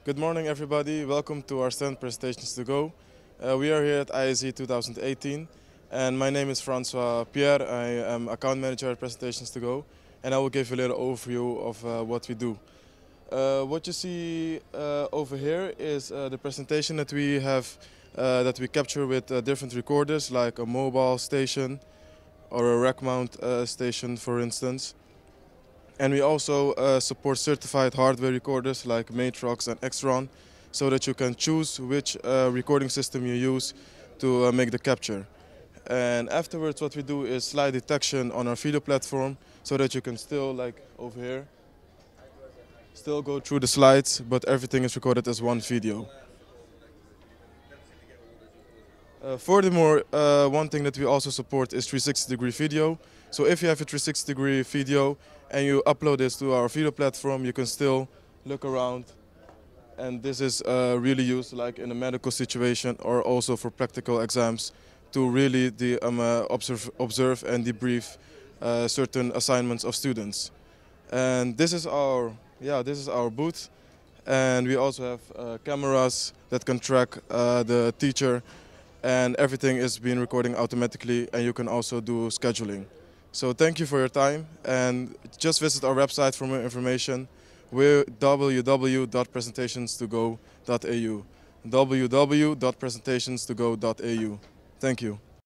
Good morning, everybody. Welcome to our stand Presentations2Go. We are here at ISE 2018, and my name is Francois Pierre. I am account manager at Presentations2Go, and I will give you a little overview of what we do. What you see over here is the presentation that we have, that we capture with different recorders, like a mobile station or a rack mount station, for instance. And we also support certified hardware recorders like Matrox and Extron, so that you can choose which recording system you use to make the capture. And afterwards what we do is slide detection on our video platform, so that you can still, like over here, still go through the slides, but everything is recorded as one video. Furthermore, one thing that we also support is 360-degree video. So if you have a 360-degree video and you upload this to our video platform, you can still look around. And this is really used like in a medical situation or also for practical exams to really observe and debrief certain assignments of students. And this is our booth. And we also have cameras that can track the teacher, and everything is being recorded automatically, and you can also do scheduling. So thank you for your time, and just visit our website for more information. We're www.presentations2go.au. www.presentations2go.au. Thank you.